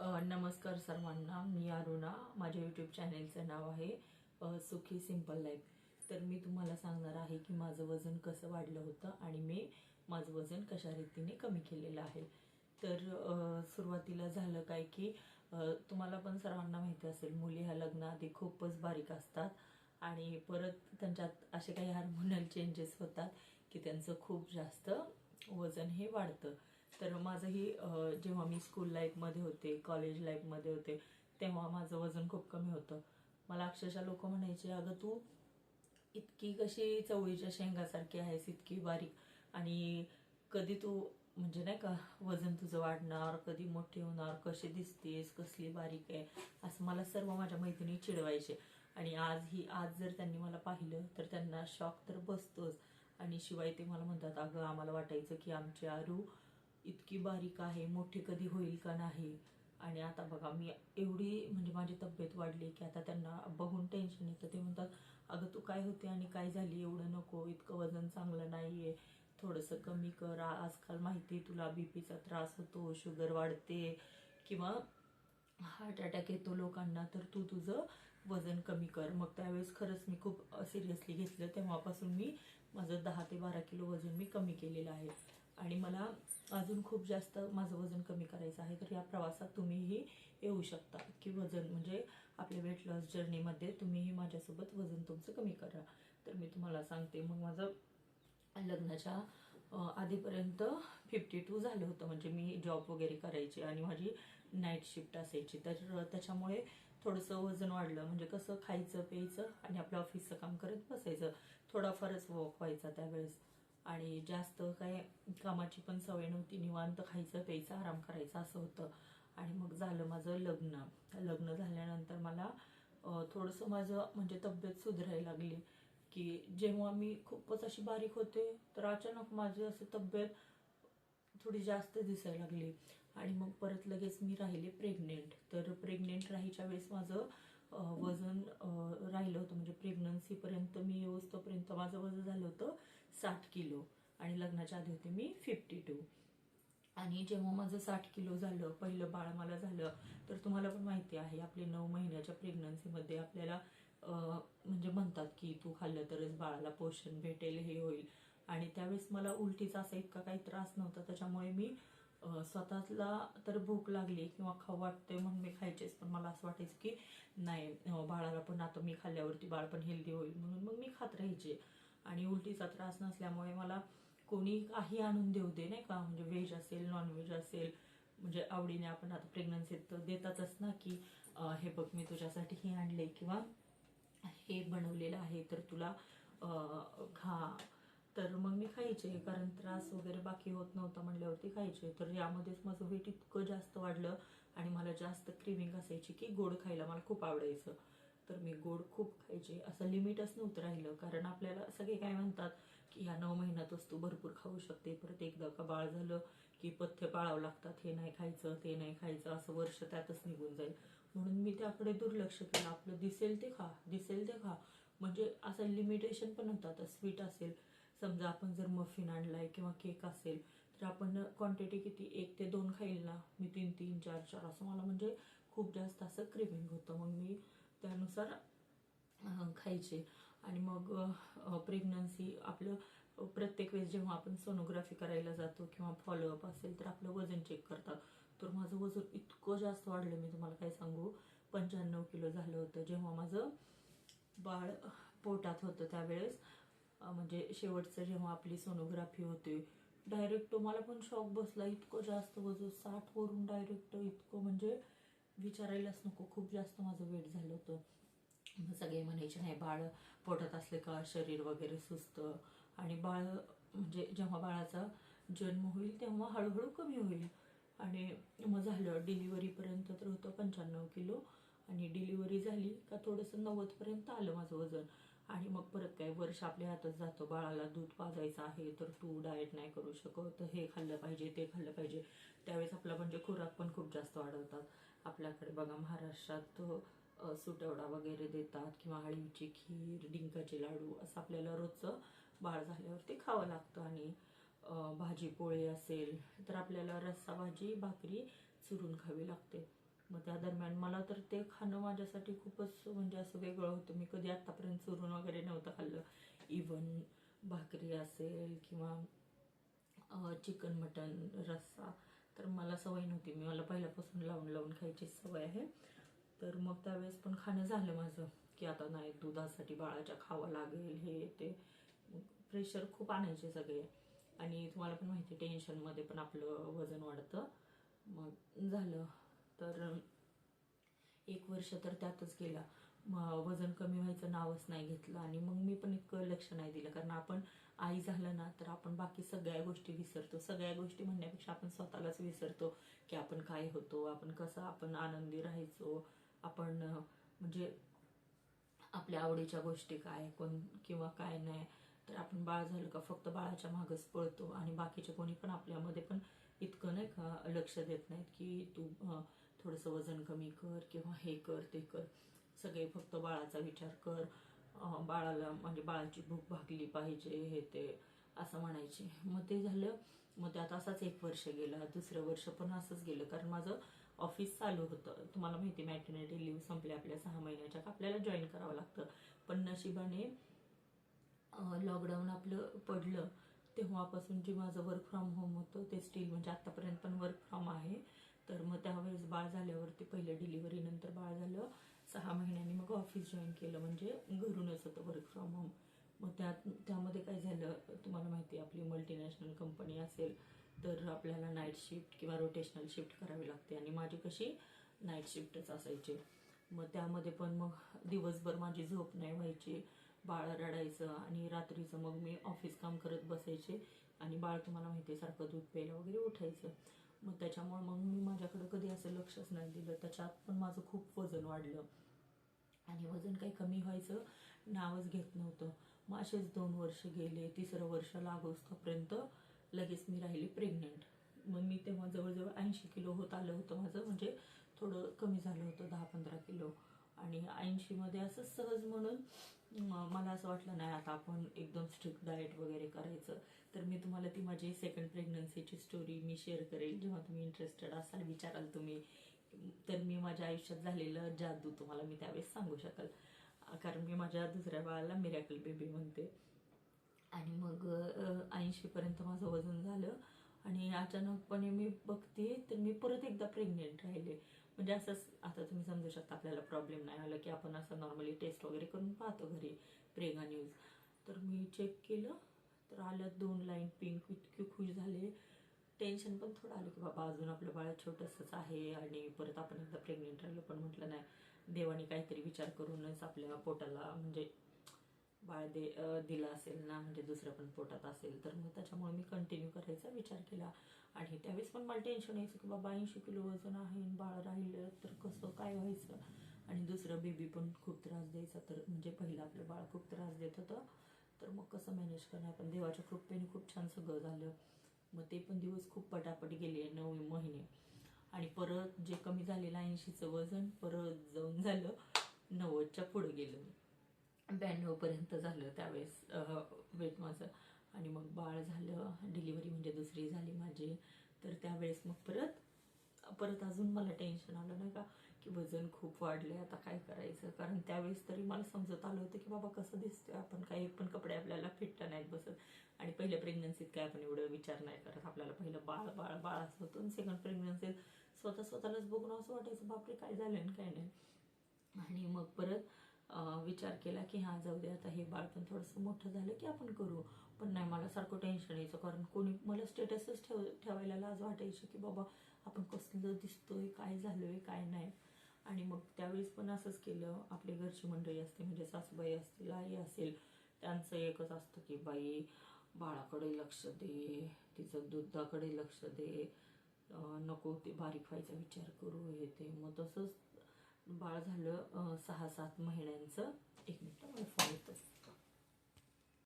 नमस्कार सर्वांना, मी अरुणा. माझ्या यूट्यूब चॅनेलचं नाव आहे सुखी सिंपल लाईफ. तर मी तुम्हाला सांगणार आहे की माझं वजन कसं वाढलं होतं आणि मी माझं वजन कशा रीतीने कमी केलेलं आहे. तर सुरुवातीला झालं काय की तुम्हाला पण सर्वांना माहिती असेल, मुली ह्या लग्नाआधी खूपच बारीक असतात आणि परत त्यांच्यात असे काही हार्मोनल चेंजेस होतात की त्यांचं खूप जास्त वजन हे वाढतं. तर माझंही जेव्हा मी स्कूल लाईफमध्ये होते, कॉलेज लाईफमध्ये होते, तेव्हा माझं वजन खूप कमी होतं. मला अक्षरशः लोक म्हणायचे, अगं तू इतकी कशी चवळीच्या शेंगासारखी आहेस, इतकी बारीक, आणि कधी तू म्हणजे नाही का वजन तुझं वाढणार, कधी मोठी होणार, कशी दिसतेस, कसली बारीक आहे, असं मला सर्व माझ्या मैत्रिणी चिडवायचे. आणि आज जर त्यांनी मला पाहिलं तर त्यांना शॉक तर बसतोच. आणि शिवाय ते मला म्हणतात, अगं आम्हाला वाटायचं की आमची आरू इतकी बारीक आहे, मोठी कधी होईल का नाही. आणि आता बघा मी एवढी म्हणजे माझी तब्येत वाढली की आता त्यांना बघून टेन्शन येतं. ते म्हणतात, अगं तू काय होते आणि काय झाली, एवढं नको, इतकं वजन चांगलं नाहीये, थोडंसं कमी कर. आजकाल माहिती तुला बीपीचा त्रास होतो, शुगर वाढते किंवा हार्ट अटॅक येतो लोकांना, तर तू तुझं वजन कमी कर. मग त्यावेळेस खरंच मी खूप सिरियसली घेतलं. तेव्हापासून मी माझं 10 ते 12 किलो वजन मी कमी केलेलं आहे आणि मला अजून खूप जास्त माझं वजन कमी करायचं आहे. तर या प्रवासात तुम्हीही येऊ शकता की वजन म्हणजे आपल्या वेट लॉस जर्नीमध्ये तुम्हीही माझ्यासोबत वजन तुमचं कमी करा. तर मी तुम्हाला सांगते, मग माझं लग्नाच्या आधीपर्यंत 52 झालं होतं. म्हणजे मी जॉब वगैरे करायचे आणि माझी नाईट शिफ्ट असायची, तर त्याच्यामुळे थोडंसं वजन वाढलं. म्हणजे कसं खायचं प्यायचं आणि आपलं ऑफिसचं काम करत बसायचं, थोडाफारच वॉक व्हायचा त्यावेळेस. आणि जास्त काय कामाची पण सवय नव्हती, निवांत खायचं प्यायचं आराम करायचा असं होतं. आणि मग झालं माझं लग्न झाल्यानंतर मला थोडंसं माझं म्हणजे तब्येत सुधारायला लागली. की जेव्हा मी खूपच अशी बारीक होते तर अचानक माझी अशी तब्येत थोडी जास्त दिसायला लागली. आणि मग परत लगेच मी राहिले प्रेग्नेंट. तर प्रेग्नेंट राहायच्या वेळेस माझं वजन राहिलं होतं, म्हणजे प्रेग्नन्सीपर्यंत मी येऊस्तोपर्यंत माझं वजन झालं होतं 60 किलो आणि लग्नाच्या आधी होते मी 52. आणि जेव्हा माझं 60 किलो झालं, पहिलं बाळ मला झालं, तर तुम्हाला पण माहिती आहे आपले 9 महिन्याच्या प्रेग्नन्सीमध्ये आपल्याला म्हणजे म्हणतात की तू खाल्लं तरच बाळाला पोषण भेटेल, हे होईल. आणि त्यावेळेस मला उलटीचा असा इतका काही त्रास नव्हता, त्याच्यामुळे मी स्वतःला तर भूक लागली किंवा खाऊ वाटते म्हणून मी खायचेच, पण मला असं वाटायचं की नाही, बाळाला पण आता मी खाल्ल्यावरती बाळ पण हेल्दी होईल, म्हणून मग मी खात राहायचे. आणि उलटीचा त्रास नसल्यामुळे मला कोणी काही आणून देऊ दे, नाही का, म्हणजे व्हेज असेल नॉनव्हेज असेल, म्हणजे आवडीने आपण आता प्रेग्नन्सीत देतातच ना की हे बघ मी तुझ्यासाठी हे आणले किंवा हे बनवलेलं आहे तर तुला खा. तर मग मी खायचे, कारण त्रास वगैरे बाकी होत नव्हता म्हणल्यावरती खायचे. तर यामध्येच माझं वेट इतकं जास्त वाढलं आणि मला जास्त क्रेविंग असायची की गोड खायला मला खूप आवडायचं. तर मी गोड खूप खायचे, असं लिमिटच नव्हतं राहिलं. कारण आपल्याला सगळे काय म्हणतात की ह्या 9 महिन्यातच तू भरपूर खाऊ शकते, परत एकदा का बाळ झालं की पथ्य पाळावं लागतात, हे नाही खायचं ते नाही खायचं, असं वर्ष त्यातच निघून जाईल. म्हणून मी त्याकडे दुर्लक्ष केलं. आपलं दिसेल ते खा, दिसेल ते खा, म्हणजे असं लिमिटेशन पण होतं. आता स्वीट असेल, समजा आपण जर मफिन आणलाय किंवा केक असेल तर आपण क्वांटिटी किती 1 ते 2 खाईल ना, मी 3-3, 4-4 असं मला म्हणजे खूप जास्त असं क्रेविंग होतं. मग मी त्यानुसार खायचे. आणि मग प्रेग्नन्सी आपलं प्रत्येक वेळेस जेव्हा आपण सोनोग्राफी करायला जातो किंवा फॉलोअप असेल तर आपलं वजन चेक करतात. तर माझं वजन इतकं जास्त वाढलं, मी तुम्हाला काय सांगू, 95 किलो झालं होतं जेव्हा माझं बाळ पोटात होतं त्यावेळेस. म्हणजे शेवटचं जेव्हा आपली सोनोग्राफी होते, डायरेक्ट मला पण शॉक बसला, इतकं जास्त वजन 60 वरून डायरेक्ट इतकं, म्हणजे विचारायलाच नको, खूप जास्त माझं वेट झालं होतं. सगळे म्हणायचे नाही, बाळ पोटात असले का शरीर वगैरे सुस्त, आणि बाळ म्हणजे जेव्हा बाळाचा जन्म होईल तेव्हा हळूहळू कमी होईल. आणि मग झालं डिलिव्हरीपर्यंत तर होतं 95 किलो, आणि डिलिव्हरी झाली का थोडंसं 90 आलं माझं वजन. आणि मग परत काय, वर्ष आपल्या हातात जातं, बाळाला दूध पाजायचं आहे तर तू डाएट नाही करू शकत, तर हे खाल्लं पाहिजे ते खाल्लं पाहिजे. त्यावेळेस आपला म्हणजे खुराक पण खूप जास्त वाढवतात. आपल्याकडे बघा महाराष्ट्रात सुटवडा वगैरे देतात किंवा हळीवची खीर, डिंकाचे लाडू, असं आपल्याला रोजचं बाळ झाल्यावरती खावं लागतं. आणि भाजी पोळी असेल तर आपल्याला रस्सा भाजी भाकरी चुरून खावी लागते. मग त्या दरम्यान मला तर ते खाणं माझ्यासाठी खूपच म्हणजे असं वेगळं होतं. मी कधी आत्तापर्यंत चुरून वगैरे नव्हतं खाल्लं. इवन भाकरी असेल किंवा चिकन मटन रस्सा, तर मला सवय नव्हती. मला पहिल्यापासून लावून लावून खायची सवय आहे. तर मग त्यावेळेस पण खाणं झालं माझं की आता नाही, दुधासाठी बाळाच्या खावं लागेल हे ते. प्रेशर खूप आणायचे सगळे. आणि तुम्हाला पण माहिती, टेन्शनमध्ये पण आपलं वजन वाढतं. मग झालं तर 1 वर्ष तर त्यातच गेला. वजन कमी व्हायचं नावच नाही घेतलं. आणि मग मी पण इतकं लक्ष नाही दिलं, कारण आपण आई झालं ना तर आपण बाकी सगळ्या गोष्टी विसरतो. सगळ्या गोष्टी म्हणण्यापेक्षा आपण स्वतःलाच विसरतो की आपण काय होतो, आपण कसं आपण आनंदी राहायचो, आपण म्हणजे आपल्या आवडीच्या गोष्टी काय कोण किंवा काय नाही. तर आपण बाळ झालं का फक्त बाळाच्या मागच पळतो आणि बाकीचे कोणी पण आपल्यामध्ये पण इतकं नाही का लक्ष देत नाहीत की तू थोडंसं वजन कमी कर किंवा हे कर ते कर. सगळे फक्त बाळाचा विचार कर, बाळाला म्हणजे बाळाची भूक भागली पाहिजे हे ते असं म्हणायचे. मग ते झालं. मग त्यात असाच 1 वर्ष गेला. दुसरं वर्ष पण असंच गेलं, कारण माझं ऑफिस चालू होतं. तुम्हाला माहिती, मॅटर्निटी लिव्ह संपल्या आपल्या 6 महिन्याच्या आपल्याला जॉईन करावं लागतं. पण नशिबाने लॉकडाऊन आपलं पडलं तेव्हापासून जे माझं वर्क फ्रॉम होम होतं ते स्टील म्हणजे आत्तापर्यंत पण वर्क फ्रॉम आहे. तर मग त्यावेळेस बाळ झाल्यावरती पहिलं डिलिव्हरी नंतर बाळ झालं 6 महिन्यांनी मग ऑफिस जॉईन केलं, म्हणजे घरूनच होतं वर्क फ्रॉम होम. मग त्यामध्ये काय झालं, तुम्हाला माहिती आपली मल्टीनॅशनल कंपनी असेल तर आपल्याला नाईट शिफ्ट किंवा रोटेशनल शिफ्ट करावी लागते. आणि माझी कशी नाईट शिफ्टच असायची. मग त्यामध्ये पण मग दिवसभर माझी झोप नाही व्हायची, बाळ रडायचं आणि रात्रीचं मग मी ऑफिस काम करत बसायचे. आणि बाळ तुम्हाला माहिती आहे सारखं दूध प्यायला वगैरे उठायचं. मग त्याच्यामुळे मग मी माझ्याकडं कधी असं लक्षच नाही दिलं. त्याच्यात पण माझं खूप वजन वाढलं आणि वजन काही कमी व्हायचं नावच घेत नव्हतं. मग असेच 2 वर्ष गेले. 3रं वर्ष लागोस्तोपर्यंत लगेच मी राहिली प्रेग्नंट. मग मी तेव्हा जवळजवळ 80 किलो होत आलं होतं माझं, म्हणजे थोडं कमी झालं होतं 10-15 किलो. आणि 80मध्ये असं सहज म्हणून मला असं वाटलं नाही आता आपण एकदम स्ट्रिक्ट डाएट वगैरे करायचं. तर मी तुम्हाला ती माझी सेकंड प्रेग्नन्सीची स्टोरी मी शेअर करेल जेव्हा तुम्ही इंटरेस्टेड असाल, विचाराल तुम्ही. तर मी माझ्या आयुष्यात झालेलं जादू तुम्हाला मी त्यावेळेस सांगू शकाल, कारण मी माझ्या दुसऱ्या बाळाला मिरॅकल बेबी म्हणते. आणि मग 80पर्यंत माझं वजन झालं आणि अचानकपणे मी बघते तर मी परत एकदा प्रेग्नेंट राहिले. म्हणजे असंच आता तुम्ही समजू शकता आपल्याला प्रॉब्लेम नाही आला की आपण असं नॉर्मली टेस्ट वगैरे करून पाहतो घरी प्रेगा न्यूज. तर मी चेक केलं तर आल्या 2 लाईन पिंक. इतके खुश झाले. टेन्शन पण थोडं आलं की बाबा अजून आपलं बाळ छोटंसंच आहे आणि परत आपण एकदा प्रेग्नेंट राहिलो. पण म्हटलं नाही, देवाने काहीतरी विचार करूनच आपल्या पोटाला म्हणजे बाळ दिलं असेल ना, म्हणजे दुसरं पण पोटात असेल तर मग त्याच्यामुळे मी कंटिन्यू करायचा विचार केला. आणि त्यावेळेस पण मला टेन्शन यायचं की बाबा 80 किलो वजन आहे, बाळ राहिलं तर कसं काय व्हायचं. आणि दुसरं बेबी पण खूप त्रास द्यायचा, तर म्हणजे पहिलं आपलं बाळ खूप त्रास देत होतं. तर मग कसं मॅनेज करणार. पण देवाच्या कृपेने खूप छान सगळं झालं. मग ते पण दिवस खूप पटापट गेले 9 महिने. आणि परत जे कमी झालेलं 80चं वजन परत जाऊन झालं 90च्या पुढे गेलं. 92पर्यंत झालं त्यावेळेस वेट माझं. आणि मग बाळ झालं, डिलिव्हरी म्हणजे दुसरी झाली माझी. तर त्यावेळेस मग परत अजून मला टेन्शन आलं नाही का की वजन खूप वाढले, आता काय करायचं. कारण त्यावेळेस तरी मला समजत आलं होतं की बाबा कसं दिसतोय आपण, काही पण कपडे आपल्याला फिट नाहीत बसत. आणि पहिल्या प्रेग्नन्सीत काय आपण एवढं विचार नाही करत, आपल्याला पहिलं बाळ बाळ बाळ असं होतं. सेकंड प्रेग्नन्सीत स्वतःलाच बघून असं वाटायचं बापरे काय झालं आणि काय नाही. आणि मग परत विचार केला की हां जाऊ दे आता, हे बाळ पण थोडंसं मोठं झालं की आपण करू. पण नाही, मला सारखं टेन्शन यायचं, कारण कोणी मला स्टेटसच ठेवायला लाज वाटायची की बाबा आपण कसलं दिसतोय, काय झालोय काय नाही. आणि मग त्यावेळेस पण असंच केलं. आपली घरची मंडळी असते म्हणजे सासूबाई असतील, आई असेल, त्यांचं एकच असतं की बाई बाळाकडे लक्ष दे, तिचं दुधाकडे लक्ष दे, नको ते बारीक व्हायचा विचार करू हे ते. मग तसंच बाळ झालं 6-7 महिन्यांचं. 1 मिनिट मला फोन येतो.